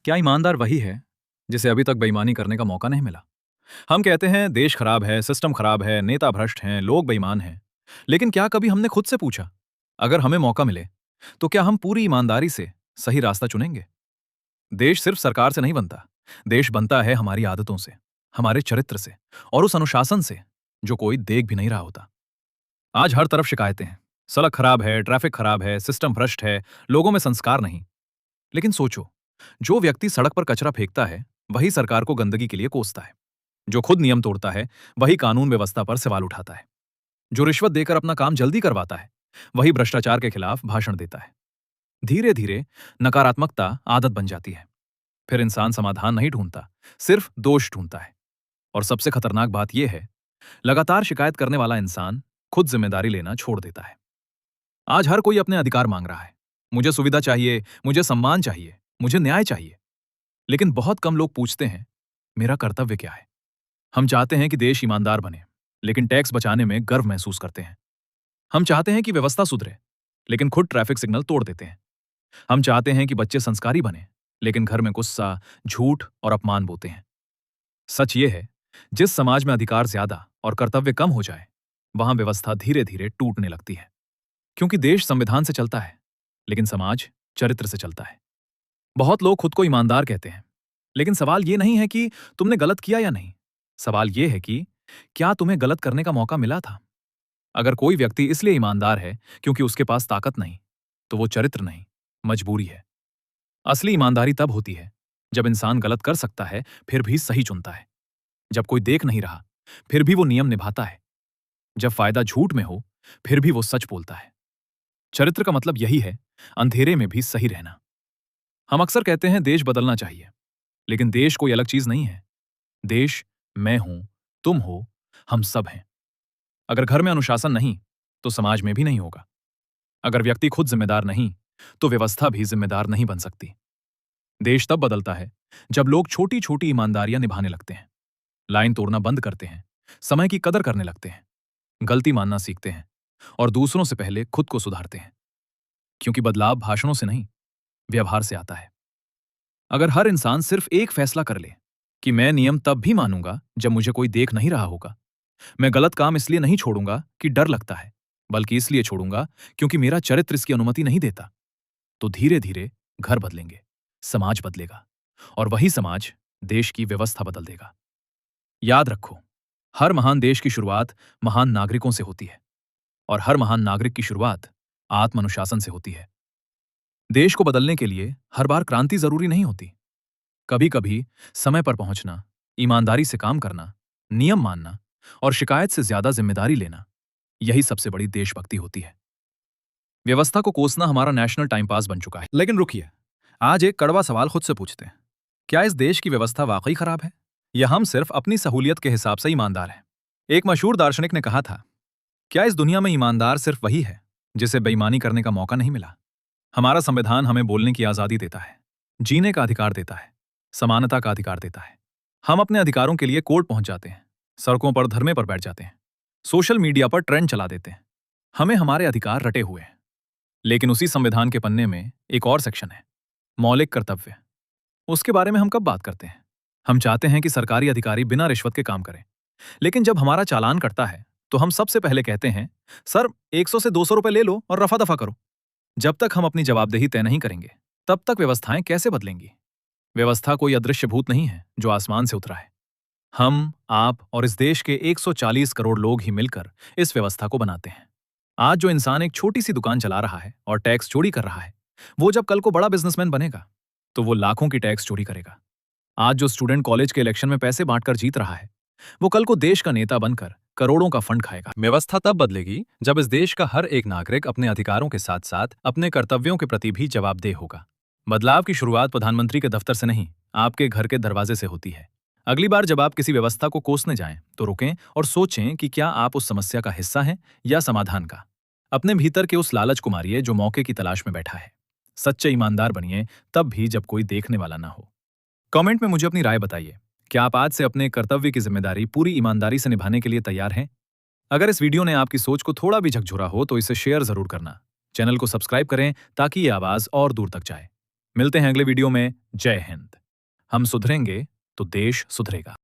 क्या ईमानदार वही है जिसे अभी तक बेईमानी करने का मौका नहीं मिला? हम कहते हैं देश खराब है, सिस्टम खराब है, नेता भ्रष्ट हैं, लोग बेईमान हैं। लेकिन क्या कभी हमने खुद से पूछा, अगर हमें मौका मिले, तो क्या हम पूरी ईमानदारी से सही रास्ता चुनेंगे? देश सिर्फ सरकार से नहीं बनता। देश बनता है हमारी आदतों से, हमारे चरित्र से और उस अनुशासन से जो कोई देख भी नहीं रहा होता। आज हर तरफ शिकायतें हैं। सड़क खराब है, ट्रैफिक खराब है, सिस्टम भ्रष्ट है, लोगों में संस्कार नहीं। लेकिन सोचो, जो व्यक्ति सड़क पर कचरा फेंकता है, वही सरकार को गंदगी के लिए कोसता है। जो खुद नियम तोड़ता है, वही कानून व्यवस्था पर सवाल उठाता है। जो रिश्वत देकर अपना काम जल्दी करवाता है, वही भ्रष्टाचार के खिलाफ भाषण देता है। धीरे धीरे नकारात्मकता आदत बन जाती है। फिर इंसान समाधान नहीं ढूंढता, सिर्फ दोष ढूंढता है। और सबसे खतरनाक बात यह है, लगातार शिकायत करने वाला इंसान खुद जिम्मेदारी लेना छोड़ देता है। आज हर कोई अपने अधिकार मांग रहा है। मुझे सुविधा चाहिए, मुझे सम्मान चाहिए, मुझे न्याय चाहिए। लेकिन बहुत कम लोग पूछते हैं, मेरा कर्तव्य क्या है? हम चाहते हैं कि देश ईमानदार बने, लेकिन टैक्स बचाने में गर्व महसूस करते हैं। हम चाहते हैं कि व्यवस्था सुधरे, लेकिन खुद ट्रैफिक सिग्नल तोड़ देते हैं। हम चाहते हैं कि बच्चे संस्कारी बने, लेकिन घर में गुस्सा, झूठ और अपमान बोते हैं। सच ये है, जिस समाज में अधिकार ज्यादा और कर्तव्य कम हो जाए, वहां व्यवस्था धीरे धीरे टूटने लगती है। क्योंकि देश संविधान से चलता है, लेकिन समाज चरित्र से चलता है। बहुत लोग खुद को ईमानदार कहते हैं, लेकिन सवाल ये नहीं है कि तुमने गलत किया या नहीं। सवाल ये है कि क्या तुम्हें गलत करने का मौका मिला था? अगर कोई व्यक्ति इसलिए ईमानदार है क्योंकि उसके पास ताकत नहीं, तो वो चरित्र नहीं, मजबूरी है। असली ईमानदारी तब होती है जब इंसान गलत कर सकता है फिर भी सही चुनता है, जब कोई देख नहीं रहा फिर भी वो नियम निभाता है, जब फायदा झूठ में हो फिर भी वो सच बोलता है। चरित्र का मतलब यही है, अंधेरे में भी सही रहना। हम अक्सर कहते हैं देश बदलना चाहिए, लेकिन देश कोई अलग चीज नहीं है। देश मैं हूं, तुम हो, हम सब हैं। अगर घर में अनुशासन नहीं, तो समाज में भी नहीं होगा। अगर व्यक्ति खुद जिम्मेदार नहीं, तो व्यवस्था भी जिम्मेदार नहीं बन सकती। देश तब बदलता है जब लोग छोटी छोटी ईमानदारियां निभाने लगते हैं, लाइन तोड़ना बंद करते हैं, समय की कदर करने लगते हैं, गलती मानना सीखते हैं और दूसरों से पहले खुद को सुधारते हैं। क्योंकि बदलाव भाषणों से नहीं, व्यवहार से आता है। अगर हर इंसान सिर्फ एक फैसला कर ले कि मैं नियम तब भी मानूंगा जब मुझे कोई देख नहीं रहा होगा, मैं गलत काम इसलिए नहीं छोड़ूंगा कि डर लगता है, बल्कि इसलिए छोड़ूंगा क्योंकि मेरा चरित्र इसकी अनुमति नहीं देता, तो धीरे धीरे घर बदलेंगे, समाज बदलेगा और वही समाज देश की व्यवस्था बदल देगा। याद रखो, हर महान देश की शुरुआत महान नागरिकों से होती है और हर महान नागरिक की शुरुआत आत्म अनुशासन से होती है। देश को बदलने के लिए हर बार क्रांति जरूरी नहीं होती। कभी कभी समय पर पहुंचना, ईमानदारी से काम करना, नियम मानना और शिकायत से ज्यादा जिम्मेदारी लेना, यही सबसे बड़ी देशभक्ति होती है। व्यवस्था को कोसना हमारा नेशनल टाइम पास बन चुका है। लेकिन रुकिए, आज एक कड़वा सवाल खुद से पूछते हैं, क्या इस देश की व्यवस्था वाकई खराब है या हम सिर्फ अपनी सहूलियत के हिसाब से ईमानदार हैं? एक मशहूर दार्शनिक ने कहा था, क्या इस दुनिया में ईमानदार सिर्फ वही है जिसे बेईमानी करने का मौका नहीं मिला? हमारा संविधान हमें बोलने की आजादी देता है, जीने का अधिकार देता है, समानता का अधिकार देता है। हम अपने अधिकारों के लिए कोर्ट पहुंच जाते हैं, सड़कों पर धरने पर बैठ जाते हैं, सोशल मीडिया पर ट्रेंड चला देते हैं। हमें हमारे अधिकार रटे हुए हैं। लेकिन उसी संविधान के पन्ने में एक और सेक्शन है, मौलिक कर्तव्य। उसके बारे में हम कब बात करते हैं? हम चाहते हैं कि सरकारी अधिकारी बिना रिश्वत के काम करें, लेकिन जब हमारा चालान कटता है तो हम सबसे पहले कहते हैं, सर 100 से 200 रुपए ले लो और रफा दफा करो। जब तक हम अपनी जवाबदेही तय नहीं करेंगे, तब तक व्यवस्थाएं कैसे बदलेंगी? व्यवस्था कोई अदृश्य भूत नहीं है जो आसमान से उतरा है। हम, आप और इस देश के 140 करोड़ लोग ही मिलकर इस व्यवस्था को बनाते हैं। आज जो इंसान एक छोटी सी दुकान चला रहा है और टैक्स चोरी कर रहा है, वो जब कल को बड़ा बिजनेसमैन बनेगा तो वो लाखों की टैक्स चोरी करेगा। आज जो स्टूडेंट कॉलेज के इलेक्शन में पैसे बांटकर जीत रहा है, वो कल को देश का नेता बनकर करोड़ों का फंड खाएगा। व्यवस्था तब बदलेगी जब इस देश का हर एक नागरिक अपने अधिकारों के साथ साथ अपने कर्तव्यों के प्रति भी जवाबदेह होगा। बदलाव की शुरुआत प्रधानमंत्री के दफ्तर से नहीं, आपके घर के दरवाजे से होती है। अगली बार जब आप किसी व्यवस्था को कोसने जाएं, तो रुकें और सोचें कि क्या आप उस समस्या का हिस्सा हैं या समाधान का। अपने भीतर के उस लालच को मारिए जो मौके की तलाश में बैठा है। सच्चे ईमानदार बनिए तब भी जब कोई देखने वाला ना हो। कमेंट में मुझे अपनी राय बताइए, क्या आप आज से अपने कर्तव्य की जिम्मेदारी पूरी ईमानदारी से निभाने के लिए तैयार हैं? अगर इस वीडियो ने आपकी सोच को थोड़ा भी झकझोरा हो तो इसे शेयर जरूर करना। चैनल को सब्सक्राइब करें ताकि ये आवाज और दूर तक जाए। मिलते हैं अगले वीडियो में। जय हिंद। हम सुधरेंगे तो देश सुधरेगा।